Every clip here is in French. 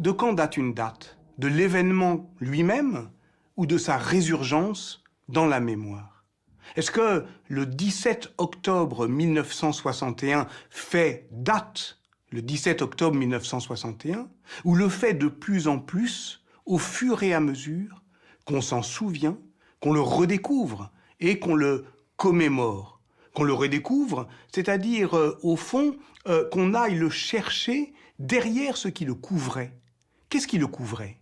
de quand date une date? De l'événement lui-même ou de sa résurgence dans la mémoire? Est-ce que le 17 octobre 1961 fait date, le 17 octobre 1961, ou le fait de plus en plus, au fur et à mesure qu'on s'en souvient, qu'on le redécouvre et qu'on le commémore? Qu'on le redécouvre, c'est-à-dire, au fond, qu'on aille le chercher derrière ce qui le couvrait. Qu'est-ce qui le couvrait?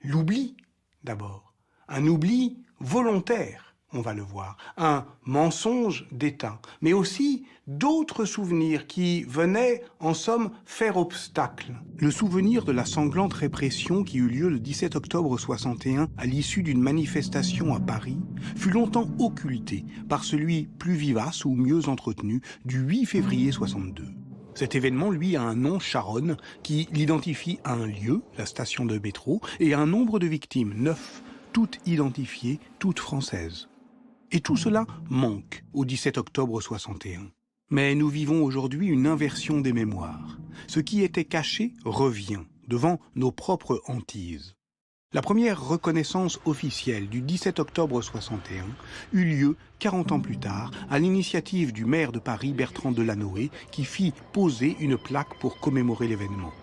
L'oubli, d'abord. Un oubli volontaire, on va le voir. Un mensonge d'État. Mais aussi d'autres souvenirs qui venaient, en somme, faire obstacle. Le souvenir de la sanglante répression qui eut lieu le 17 octobre 61 à l'issue d'une manifestation à Paris fut longtemps occulté par celui plus vivace ou mieux entretenu du 8 février 62. Cet événement, lui, a un nom, Charonne, qui l'identifie à un lieu, la station de métro, et à un nombre de victimes, 9, toutes identifiées, toutes françaises. Et tout cela manque au 17 octobre 61. Mais nous vivons aujourd'hui une inversion des mémoires. Ce qui était caché revient devant nos propres hantises. La première reconnaissance officielle du 17 octobre 61 eut lieu 40 ans plus tard à l'initiative du maire de Paris, Bertrand Delanoë, qui fit poser une plaque pour commémorer l'événement.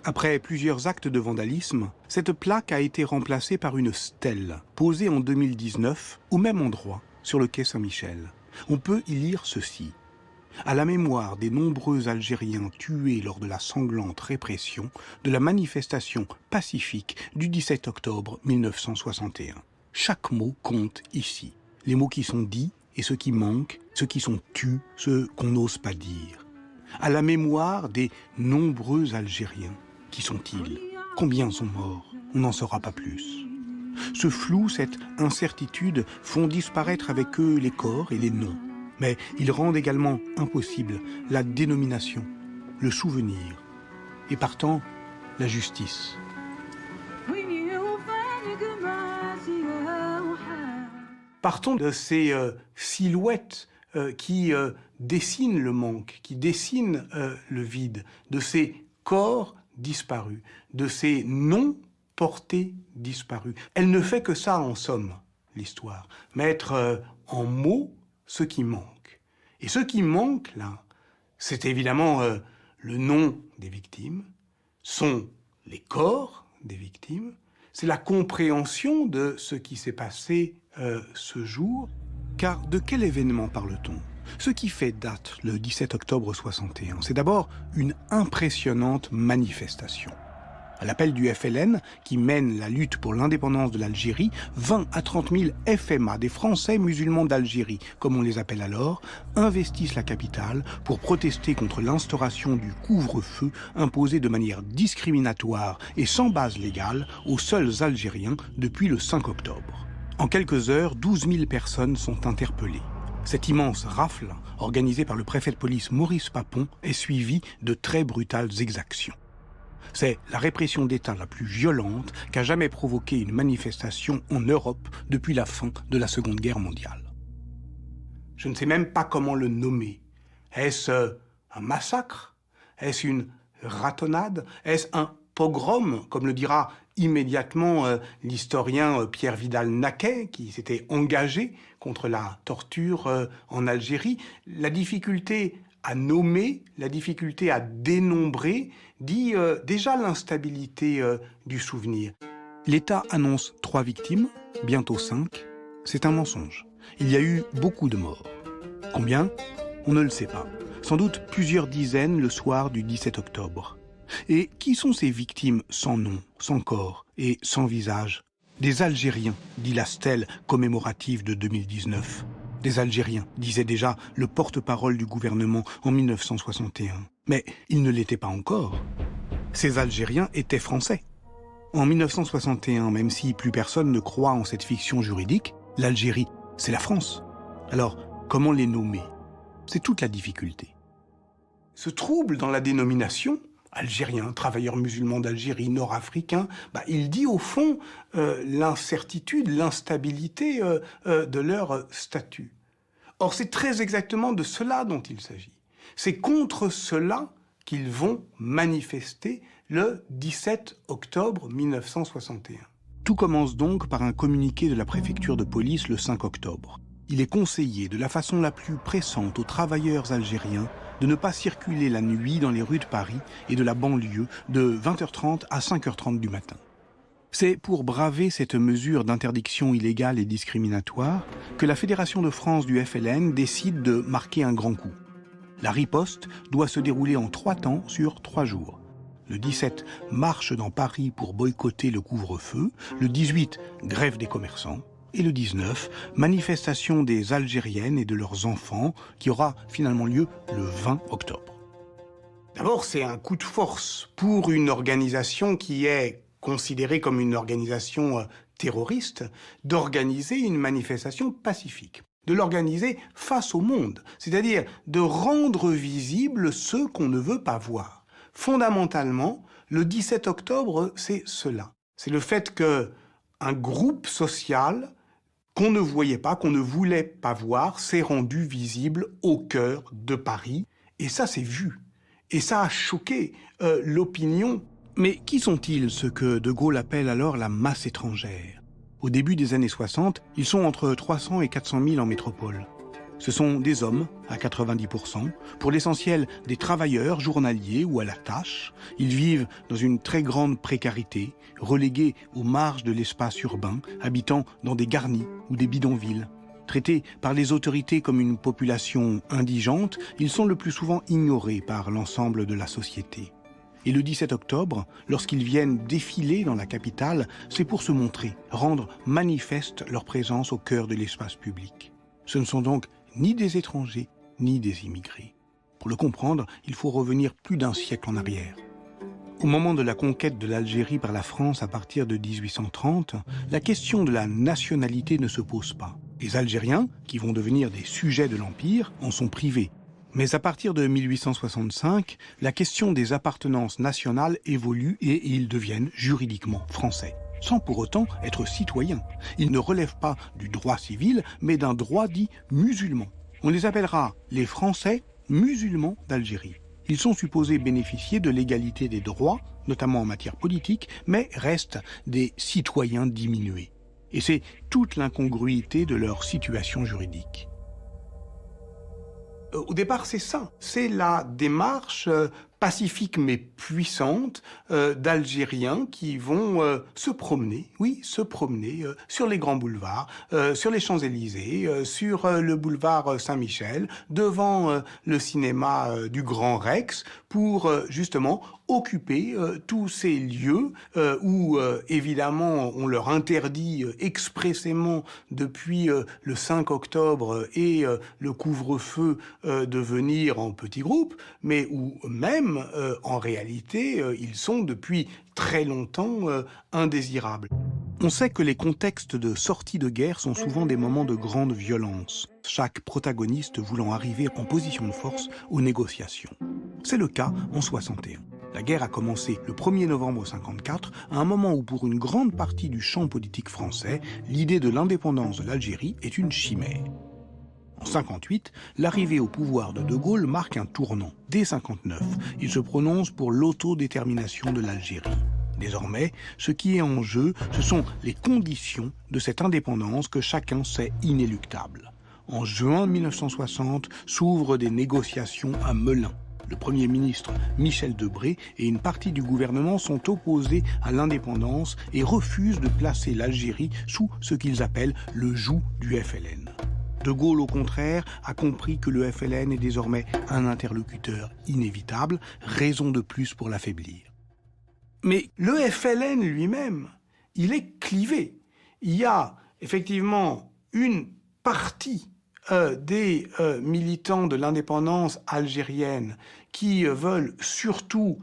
Après plusieurs actes de vandalisme, cette plaque a été remplacée par une stèle, posée en 2019 au même endroit, sur le quai Saint-Michel. On peut y lire ceci. À la mémoire des nombreux Algériens tués lors de la sanglante répression de la manifestation pacifique du 17 octobre 1961. Chaque mot compte ici. Les mots qui sont dits et ceux qui manquent, ceux qui sont tus, ceux qu'on n'ose pas dire. À la mémoire des nombreux Algériens. Qui sont-ils? Combien sont morts? On n'en saura pas plus. Ce flou, cette incertitude font disparaître avec eux les corps et les noms. Mais ils rendent également impossible la dénomination, le souvenir, et partant, la justice. Partons de ces silhouettes qui dessinent le manque, qui dessinent le vide, de ces corps disparus, de ces noms portés disparus. Elle ne fait que ça, en somme, l'histoire. Mettre en mots ce qui manque. Et ce qui manque, là, c'est évidemment le nom des victimes, sont les corps des victimes, c'est la compréhension de ce qui s'est passé ce jour. Car de quel événement parle-t-on? Ce qui fait date le 17 octobre 61, c'est d'abord une impressionnante manifestation. À l'appel du FLN, qui mène la lutte pour l'indépendance de l'Algérie, 20 à 30 000 FMA, des Français musulmans d'Algérie, comme on les appelle alors, investissent la capitale pour protester contre l'instauration du couvre-feu imposé de manière discriminatoire et sans base légale aux seuls Algériens depuis le 5 octobre. En quelques heures, 12 000 personnes sont interpellées. Cette immense rafle, organisée par le préfet de police Maurice Papon, est suivie de très brutales exactions. C'est la répression d'État la plus violente qu'a jamais provoqué une manifestation en Europe depuis la fin de la Seconde Guerre mondiale. Je ne sais même pas comment le nommer. Est-ce un massacre? Est-ce une ratonnade? Est-ce un pogrom, comme le dira immédiatement l'historien Pierre Vidal-Naquet, qui s'était engagé contre la torture en Algérie? La difficulté à nommer, la difficulté à dénombrer, dit déjà l'instabilité du souvenir. L'État annonce 3 victimes, bientôt 5. C'est un mensonge. Il y a eu beaucoup de morts. Combien? On ne le sait pas. Sans doute plusieurs dizaines le soir du 17 octobre. Et qui sont ces victimes sans nom, sans corps et sans visage? Des Algériens, dit la stèle commémorative de 2019. Des Algériens, disait déjà le porte-parole du gouvernement en 1961. Mais il ne l'était pas encore. Ces Algériens étaient français. En 1961, même si plus personne ne croit en cette fiction juridique, l'Algérie, c'est la France. Alors, comment les nommer? C'est toute la difficulté. Ce trouble dans la dénomination, algérien, travailleurs musulmans d'Algérie, nord-africains, il dit au fond l'incertitude, l'instabilité de leur statut. Or, c'est très exactement de cela dont il s'agit. C'est contre cela qu'ils vont manifester le 17 octobre 1961. Tout commence donc par un communiqué de la préfecture de police le 5 octobre. Il est conseillé de la façon la plus pressante aux travailleurs algériens de ne pas circuler la nuit dans les rues de Paris et de la banlieue de 20h30 à 5h30 du matin. C'est pour braver cette mesure d'interdiction illégale et discriminatoire que la Fédération de France du FLN décide de marquer un grand coup. La riposte doit se dérouler en 3 temps sur 3 jours. Le 17, marche dans Paris pour boycotter le couvre-feu. Le 18, grève des commerçants. Et le 19, manifestation des Algériennes et de leurs enfants, qui aura finalement lieu le 20 octobre. D'abord, c'est un coup de force pour une organisation qui est considérée comme une organisation terroriste, d'organiser une manifestation pacifique, de l'organiser face au monde, c'est-à-dire de rendre visible ce qu'on ne veut pas voir. Fondamentalement, le 17 octobre, c'est cela. C'est le fait qu'un groupe social qu'on ne voyait pas, qu'on ne voulait pas voir, s'est rendu visible au cœur de Paris. Et ça, c'est vu. Et ça a choqué l'opinion. Mais qui sont-ils, ceux que De Gaulle appelle alors la masse étrangère? Au début des années 60, ils sont entre 300 et 400 000 en métropole. Ce sont des hommes, à 90%, pour l'essentiel des travailleurs journaliers ou à la tâche. Ils vivent dans une très grande précarité, relégués aux marges de l'espace urbain, habitant dans des garnis ou des bidonvilles. Traités par les autorités comme une population indigente, ils sont le plus souvent ignorés par l'ensemble de la société. Et le 17 octobre, lorsqu'ils viennent défiler dans la capitale, c'est pour se montrer, rendre manifeste leur présence au cœur de l'espace public. Ce ne sont donc ni des étrangers, ni des immigrés. Pour le comprendre, il faut revenir plus d'un siècle en arrière. Au moment de la conquête de l'Algérie par la France à partir de 1830, la question de la nationalité ne se pose pas. Les Algériens, qui vont devenir des sujets de l'Empire, en sont privés. Mais à partir de 1865, la question des appartenances nationales évolue et ils deviennent juridiquement français, sans pour autant être citoyens. Ils ne relèvent pas du droit civil, mais d'un droit dit musulman. On les appellera les Français musulmans d'Algérie. Ils sont supposés bénéficier de l'égalité des droits, notamment en matière politique, mais restent des citoyens diminués. Et c'est toute l'incongruité de leur situation juridique. Au départ, c'est ça. C'est la démarche pacifique mais puissante d'Algériens qui vont se promener sur les grands boulevards, sur les Champs-Élysées, sur le boulevard Saint-Michel, devant le cinéma du Grand Rex, pour justement occuper tous ces lieux où, évidemment, on leur interdit expressément depuis le 5 octobre et le couvre-feu de venir en petits groupes, mais où même, en réalité, ils sont depuis très longtemps indésirables. On sait que les contextes de sortie de guerre sont souvent des moments de grande violence, chaque protagoniste voulant arriver en position de force aux négociations. C'est le cas en 61. La guerre a commencé le 1er novembre 54, à un moment où pour une grande partie du champ politique français, l'idée de l'indépendance de l'Algérie est une chimère. En 58, l'arrivée au pouvoir de De Gaulle marque un tournant. Dès 59, il se prononce pour l'autodétermination de l'Algérie. Désormais, ce qui est en jeu, ce sont les conditions de cette indépendance que chacun sait inéluctables. En juin 1960, s'ouvrent des négociations à Melun. Le Premier ministre Michel Debré et une partie du gouvernement sont opposés à l'indépendance et refusent de placer l'Algérie sous ce qu'ils appellent le joug du FLN. De Gaulle, au contraire, a compris que le FLN est désormais un interlocuteur inévitable, raison de plus pour l'affaiblir. Mais le FLN lui-même, il est clivé. Il y a effectivement une partie des militants de l'indépendance algérienne qui veulent surtout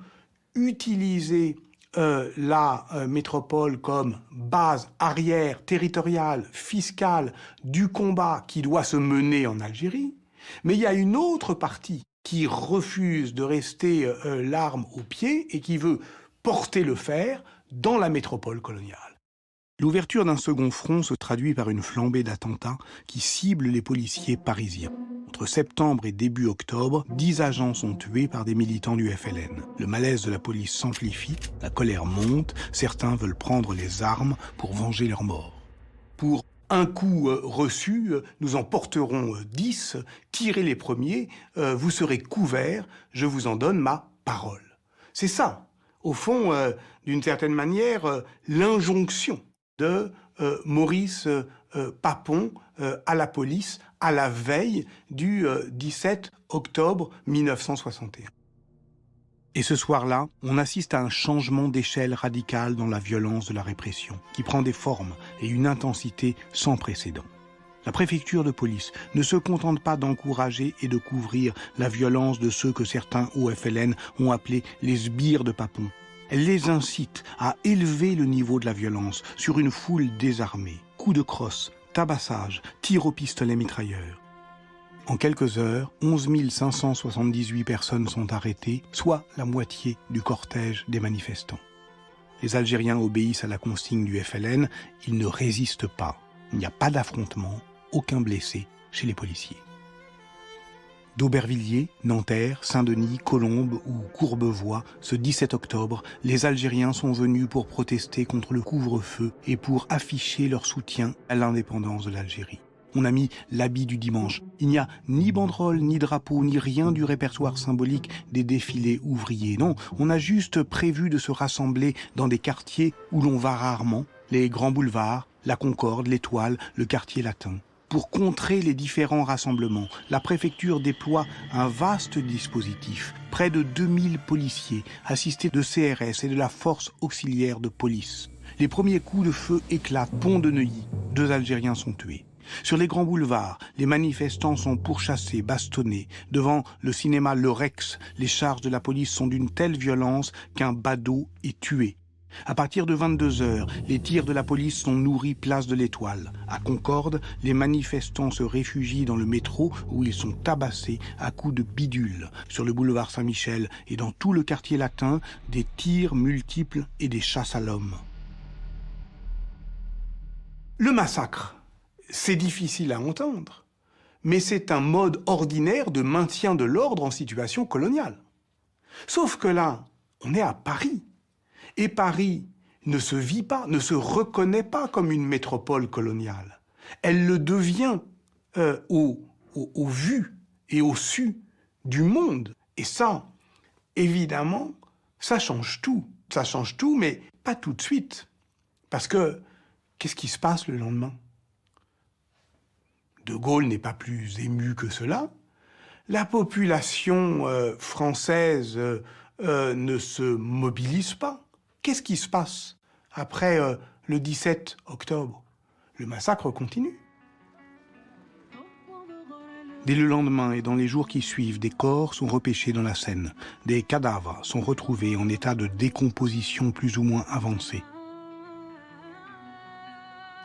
utiliser la métropole comme base arrière, territoriale, fiscale du combat qui doit se mener en Algérie. Mais il y a une autre partie qui refuse de rester l'arme au pied et qui veut porter le fer dans la métropole coloniale. L'ouverture d'un second front se traduit par une flambée d'attentats qui ciblent les policiers parisiens. Entre septembre et début octobre, 10 agents sont tués par des militants du FLN. Le malaise de la police s'amplifie, la colère monte, certains veulent prendre les armes pour venger leurs morts. Pour un coup reçu, nous en porterons 10, tirez les premiers, vous serez couverts, je vous en donne ma parole. C'est ça, au fond, d'une certaine manière, l'injonction de Maurice Papon à la police à la veille du 17 octobre 1961. Et ce soir-là, on assiste à un changement d'échelle radical dans la violence de la répression, qui prend des formes et une intensité sans précédent. La préfecture de police ne se contente pas d'encourager et de couvrir la violence de ceux que certains au FLN ont appelés les sbires de Papon. Elle les incite à élever le niveau de la violence sur une foule désarmée. Coups de crosse, tabassage, tirs au pistolet mitrailleur. En quelques heures, 11 578 personnes sont arrêtées, soit la moitié du cortège des manifestants. Les Algériens obéissent à la consigne du FLN, ils ne résistent pas. Il n'y a pas d'affrontement, aucun blessé chez les policiers. D'Aubervilliers, Nanterre, Saint-Denis, Colombes ou Courbevoie, ce 17 octobre, les Algériens sont venus pour protester contre le couvre-feu et pour afficher leur soutien à l'indépendance de l'Algérie. On a mis l'habit du dimanche. Il n'y a ni banderole, ni drapeau, ni rien du répertoire symbolique des défilés ouvriers. Non, on a juste prévu de se rassembler dans des quartiers où l'on va rarement, les grands boulevards, la Concorde, l'Étoile, le quartier latin. Pour contrer les différents rassemblements, la préfecture déploie un vaste dispositif. Près de 2000 policiers, assistés de CRS et de la force auxiliaire de police. Les premiers coups de feu éclatent. Pont de Neuilly, 2 Algériens sont tués. Sur les grands boulevards, les manifestants sont pourchassés, bastonnés. Devant le cinéma Le Rex, les charges de la police sont d'une telle violence qu'un badaud est tué. À partir de 22 heures, les tirs de la police sont nourris place de l'Étoile. À Concorde, les manifestants se réfugient dans le métro où ils sont tabassés à coups de bidule. Sur le boulevard Saint-Michel et dans tout le quartier latin, des tirs multiples et des chasses à l'homme. Le massacre, c'est difficile à entendre, mais c'est un mode ordinaire de maintien de l'ordre en situation coloniale. Sauf que là, on est à Paris. Et Paris ne se vit pas, ne se reconnaît pas comme une métropole coloniale. Elle le devient au vu et au su du monde. Et ça, évidemment, ça change tout. Ça change tout, mais pas tout de suite. Parce que, qu'est-ce qui se passe le lendemain? De Gaulle n'est pas plus ému que cela. La population française ne se mobilise pas. Qu'est-ce qui se passe après le 17 octobre? Le massacre continue. Dès le lendemain et dans les jours qui suivent, des corps sont repêchés dans la Seine. Des cadavres sont retrouvés en état de décomposition plus ou moins avancée.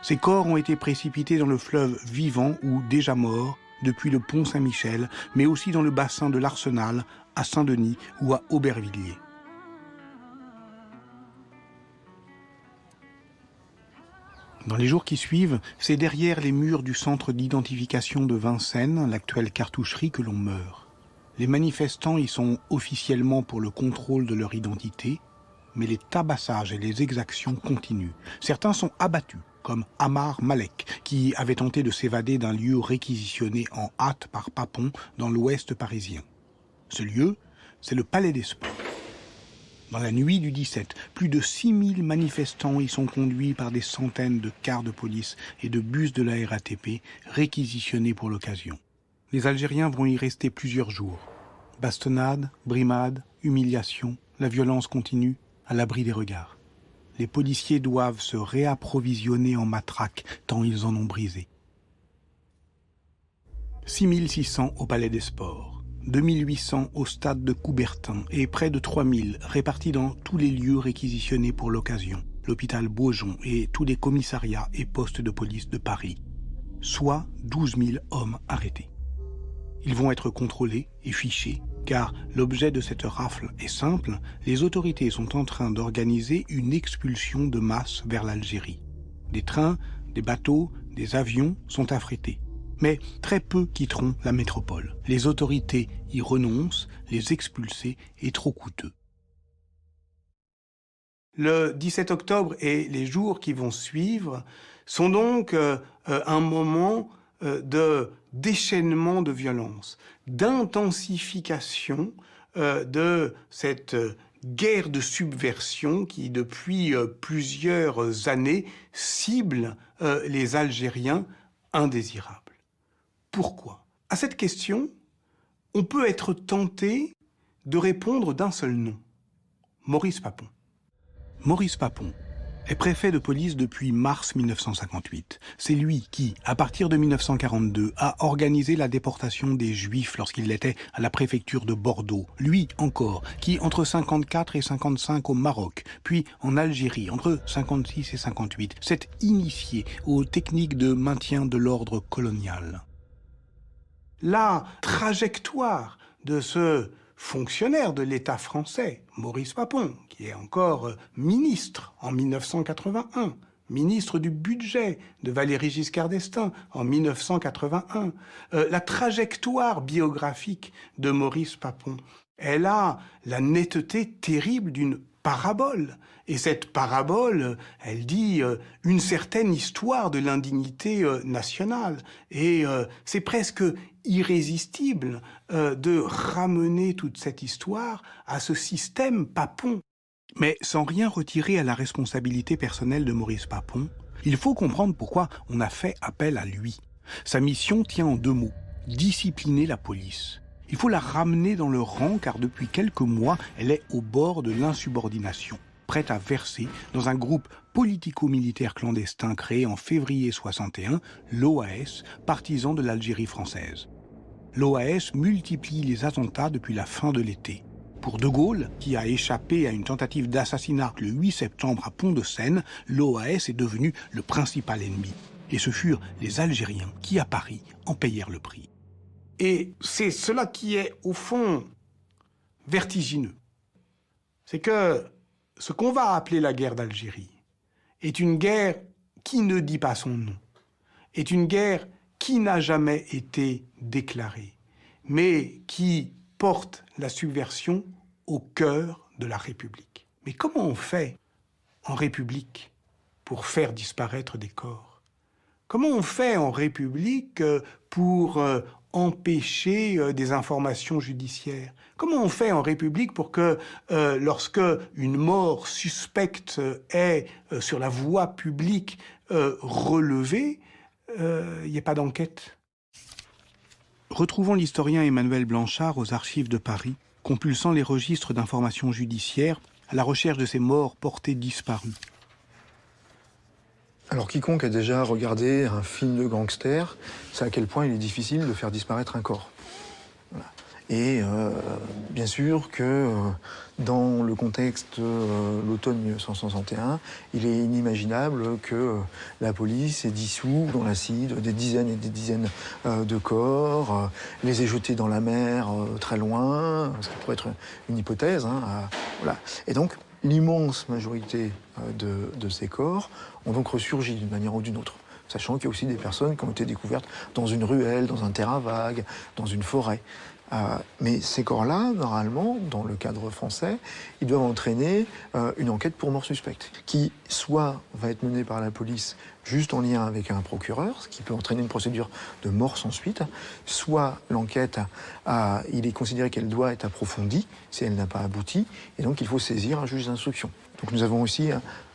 Ces corps ont été précipités dans le fleuve vivant ou déjà mort depuis le pont Saint-Michel, mais aussi dans le bassin de l'Arsenal, à Saint-Denis ou à Aubervilliers. Dans les jours qui suivent, c'est derrière les murs du centre d'identification de Vincennes, l'actuelle cartoucherie, que l'on meurt. Les manifestants y sont officiellement pour le contrôle de leur identité, mais les tabassages et les exactions continuent. Certains sont abattus, comme Amar Malek, qui avait tenté de s'évader d'un lieu réquisitionné en hâte par Papon dans l'ouest parisien. Ce lieu, c'est le Palais des Sports. Dans la nuit du 17, plus de 6000 manifestants y sont conduits par des centaines de cars de police et de bus de la RATP réquisitionnés pour l'occasion. Les Algériens vont y rester plusieurs jours. Bastonnades, brimades, humiliations, la violence continue, à l'abri des regards. Les policiers doivent se réapprovisionner en matraques tant ils en ont brisé. 6600 au Palais des Sports. 2800 au stade de Coubertin et près de 3000 répartis dans tous les lieux réquisitionnés pour l'occasion, l'hôpital Beaujon et tous les commissariats et postes de police de Paris, soit 12 000 hommes arrêtés. Ils vont être contrôlés et fichés, car l'objet de cette rafle est simple, les autorités sont en train d'organiser une expulsion de masse vers l'Algérie. Des trains, des bateaux, des avions sont affrétés. Mais très peu quitteront la métropole. Les autorités y renoncent, les expulser est trop coûteux. Le 17 octobre et les jours qui vont suivre sont donc un moment de déchaînement de violence, d'intensification de cette guerre de subversion qui, depuis plusieurs années, cible les Algériens indésirables. Pourquoi? À cette question, on peut être tenté de répondre d'un seul nom, Maurice Papon. Maurice Papon est préfet de police depuis mars 1958. C'est lui qui, à partir de 1942, a organisé la déportation des Juifs lorsqu'il était à la préfecture de Bordeaux. Lui encore, qui, entre 54 et 55 au Maroc, puis en Algérie, entre 56 et 58, s'est initié aux techniques de maintien de l'ordre colonial. La trajectoire de ce fonctionnaire de l'État français, Maurice Papon, qui est encore ministre en 1981, ministre du budget de Valéry Giscard d'Estaing en 1981. La trajectoire biographique de Maurice Papon, elle a la netteté terrible d'une parabole. Et cette parabole, elle dit une certaine histoire de l'indignité nationale. Et c'est presque irrésistible de ramener toute cette histoire à ce système Papon. Mais sans rien retirer à la responsabilité personnelle de Maurice Papon, il faut comprendre pourquoi on a fait appel à lui. Sa mission tient en 2 mots, discipliner la police. Il faut la ramener dans le rang car depuis quelques mois, elle est au bord de l'insubordination, prête à verser dans un groupe politico-militaire clandestin créé en février 61, l'OAS, partisan de l'Algérie française. L'OAS multiplie les attentats depuis la fin de l'été. Pour De Gaulle, qui a échappé à une tentative d'assassinat le 8 septembre à Pont-de-Seine, l'OAS est devenu le principal ennemi. Et ce furent les Algériens qui, à Paris, en payèrent le prix. Et c'est cela qui est, au fond, vertigineux. C'est que ce qu'on va appeler la guerre d'Algérie est une guerre qui ne dit pas son nom, est une guerre qui n'a jamais été déclarée, mais qui porte la subversion au cœur de la République. Mais comment on fait en République pour faire disparaître des corps? Comment on fait en République pour empêcher des informations judiciaires? Comment on fait en République pour que lorsque une mort suspecte est sur la voie publique relevée, il n'y ait pas d'enquête? Retrouvons l'historien Emmanuel Blanchard aux archives de Paris, compulsant les registres d'informations judiciaires à la recherche de ces morts portés disparus. Alors quiconque a déjà regardé un film de gangster sait à quel point il est difficile de faire disparaître un corps. Voilà. Et bien sûr que dans le contexte de l'automne 1961, il est inimaginable que la police ait dissous dans l'acide des dizaines et des dizaines de corps, les ait jetés dans la mer très loin, ce qui pourrait être une hypothèse. Voilà. Et donc, l'immense majorité de ces corps ont donc ressurgi d'une manière ou d'une autre, sachant qu'il y a aussi des personnes qui ont été découvertes dans une ruelle, dans un terrain vague, dans une forêt. Mais ces corps-là, normalement, dans le cadre français, ils doivent entraîner une enquête pour mort suspecte, qui soit va être menée par la police juste en lien avec un procureur, ce qui peut entraîner une procédure de mort sans suite, soit l'enquête, il est considéré qu'elle doit être approfondie si elle n'a pas abouti, et donc il faut saisir un juge d'instruction. Donc nous avons aussi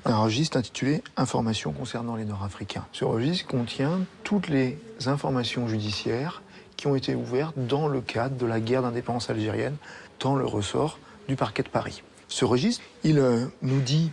un registre intitulé « Informations concernant les Nord-Africains ». Ce registre contient toutes les informations judiciaires qui ont été ouvertes dans le cadre de la guerre d'indépendance algérienne, dans le ressort du parquet de Paris. Ce registre, il nous dit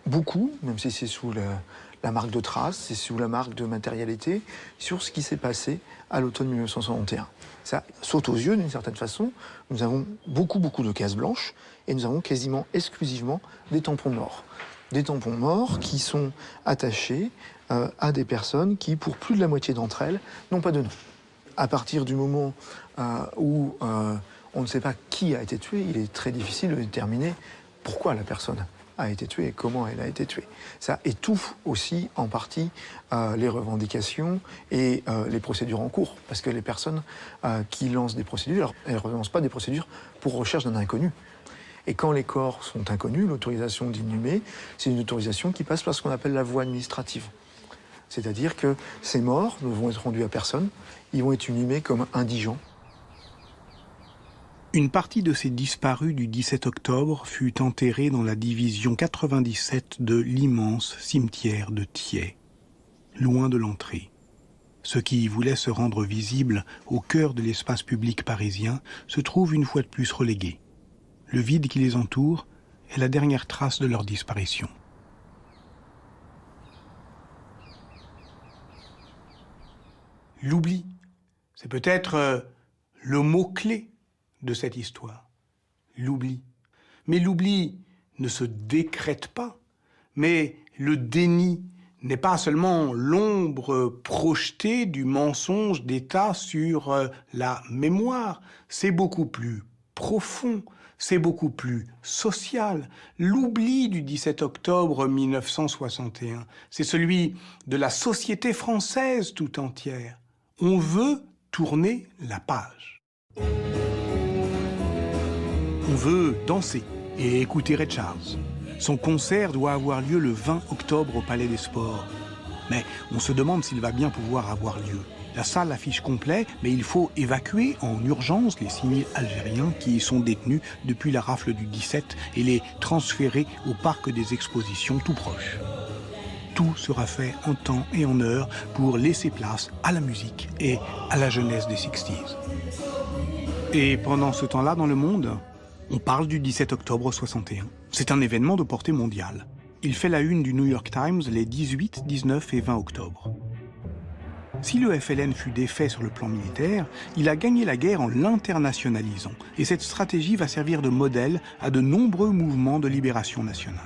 beaucoup, même si c'est sous la marque de trace, c'est sous la marque de matérialité, sur ce qui s'est passé à l'automne 1961. Ça saute aux yeux d'une certaine façon. Nous avons beaucoup de cases blanches et nous avons quasiment exclusivement des tampons morts. Des tampons morts qui sont attachés à des personnes qui, pour plus de la moitié d'entre elles, n'ont pas de nom. À partir du moment où on ne sait pas qui a été tué, il est très difficile de déterminer pourquoi la personne a été tuée et comment elle a été tuée. Ça étouffe aussi en partie les revendications et les procédures en cours, parce que les personnes qui lancent des procédures, elles ne lancent pas des procédures pour recherche d'un inconnu. Et quand les corps sont inconnus, l'autorisation d'inhumer, c'est une autorisation qui passe par ce qu'on appelle la voie administrative. C'est-à-dire que ces morts ne vont être rendus à personne, ils vont être inhumés comme indigents. Une partie de ces disparus du 17 octobre fut enterrée dans la division 97 de l'immense cimetière de Thiais, loin de l'entrée. Ceux qui voulaient se rendre visibles au cœur de l'espace public parisien se trouvent une fois de plus relégués. Le vide qui les entoure est la dernière trace de leur disparition. L'oubli, c'est peut-être le mot-clé de cette histoire. L'oubli. Mais l'oubli ne se décrète pas, mais le déni n'est pas seulement l'ombre projetée du mensonge d'État sur la mémoire, c'est beaucoup plus profond, c'est beaucoup plus social. L'oubli du 17 octobre 1961, c'est celui de la société française tout entière. On veut tourner la page. On veut danser et écouter Ray Charles. Son concert doit avoir lieu le 20 octobre au Palais des Sports. Mais on se demande s'il va bien pouvoir avoir lieu. La salle affiche complet, mais il faut évacuer en urgence les 6 000 Algériens qui y sont détenus depuis la rafle du 17 et les transférer au parc des expositions tout proche. Tout sera fait en temps et en heure pour laisser place à la musique et à la jeunesse des 60s. Et pendant ce temps-là, dans le monde, on parle du 17 octobre 61. C'est un événement de portée mondiale. Il fait la une du New York Times les 18, 19 et 20 octobre. Si le FLN fut défait sur le plan militaire, il a gagné la guerre en l'internationalisant. Et cette stratégie va servir de modèle à de nombreux mouvements de libération nationale.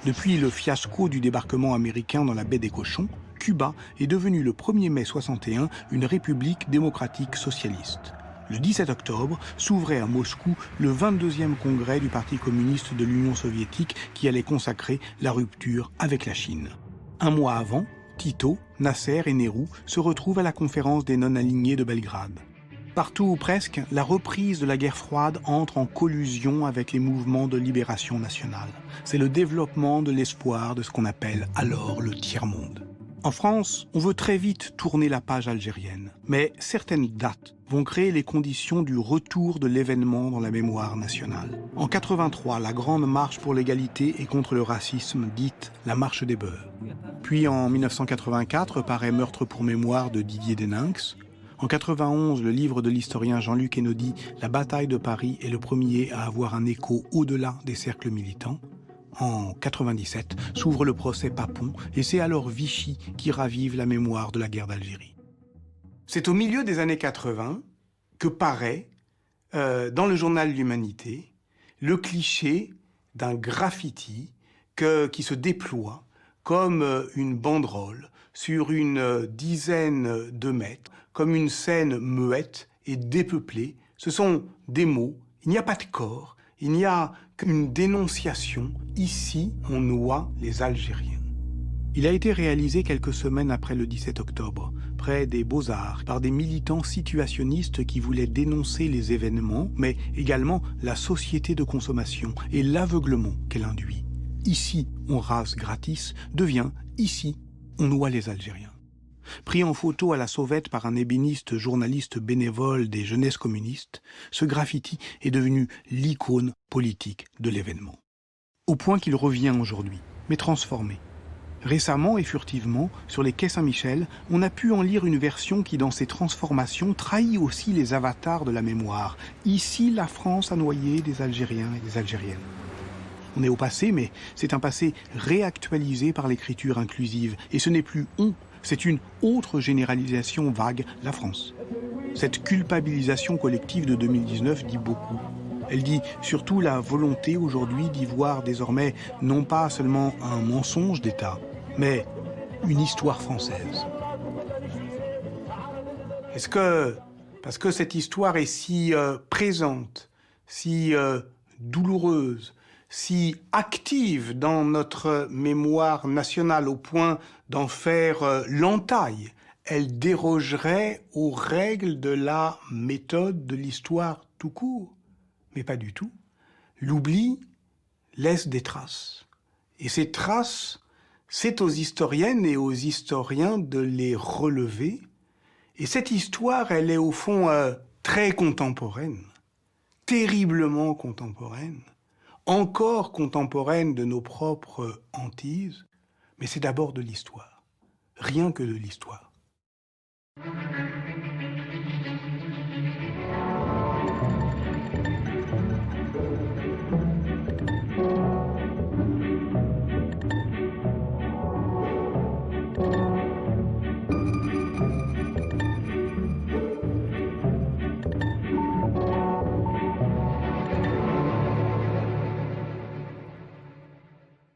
Depuis le fiasco du débarquement américain dans la baie des Cochons, Cuba est devenu le 1er mai 61 une république démocratique socialiste. Le 17 octobre s'ouvrait à Moscou le 22e congrès du Parti communiste de l'Union soviétique qui allait consacrer la rupture avec la Chine. Un mois avant, Tito, Nasser et Nehru se retrouvent à la conférence des non-alignés de Belgrade. Partout ou presque, la reprise de la guerre froide entre en collusion avec les mouvements de libération nationale. C'est le développement de l'espoir de ce qu'on appelle alors le tiers-monde. En France, on veut très vite tourner la page algérienne, mais certaines dates vont créer les conditions du retour de l'événement dans la mémoire nationale. En 83, la grande marche pour l'égalité et contre le racisme, dite la marche des beurs. Puis en 1984 paraît Meurtre pour mémoire de Didier Deninx. En 91, le livre de l'historien Jean-Luc Hénody, La bataille de Paris, est le premier à avoir un écho au-delà des cercles militants. En 97, s'ouvre le procès Papon, et c'est alors Vichy qui ravive la mémoire de la guerre d'Algérie. C'est au milieu des années 80 que paraît, dans le journal L'Humanité, le cliché d'un graffiti qui se déploie comme une banderole sur une dizaine de mètres, comme une scène muette et dépeuplée. Ce sont des mots, il n'y a pas de corps, il n'y a qu'une dénonciation. Ici, on noie les Algériens. Il a été réalisé quelques semaines après le 17 octobre, près des Beaux-Arts, par des militants situationnistes qui voulaient dénoncer les événements, mais également la société de consommation et l'aveuglement qu'elle induit. Ici, on rase gratis, devient ici, on noie les Algériens. Pris en photo à la sauvette par un ébéniste journaliste bénévole des jeunesses communistes, ce graffiti est devenu l'icône politique de l'événement. Au point qu'il revient aujourd'hui, mais transformé. Récemment et furtivement, sur les quais Saint-Michel, on a pu en lire une version qui, dans ses transformations, trahit aussi les avatars de la mémoire. Ici, la France a noyé des Algériens et des Algériennes. On est au passé, mais c'est un passé réactualisé par l'écriture inclusive. Et ce n'est plus « on », c'est une autre généralisation vague, la France. Cette culpabilisation collective de 2019 dit beaucoup. Elle dit surtout la volonté aujourd'hui d'y voir désormais non pas seulement un mensonge d'État, mais une histoire française. Est-ce que, parce que cette histoire est si présente, si douloureuse, si active dans notre mémoire nationale au point d'en faire l'entaille, elle dérogerait aux règles de la méthode de l'histoire tout court. Mais pas du tout. L'oubli laisse des traces. Et ces traces, c'est aux historiennes et aux historiens de les relever. Et cette histoire, elle est au fond très contemporaine, terriblement contemporaine, encore contemporaine de nos propres hantises, mais c'est d'abord de l'histoire, rien que de l'histoire.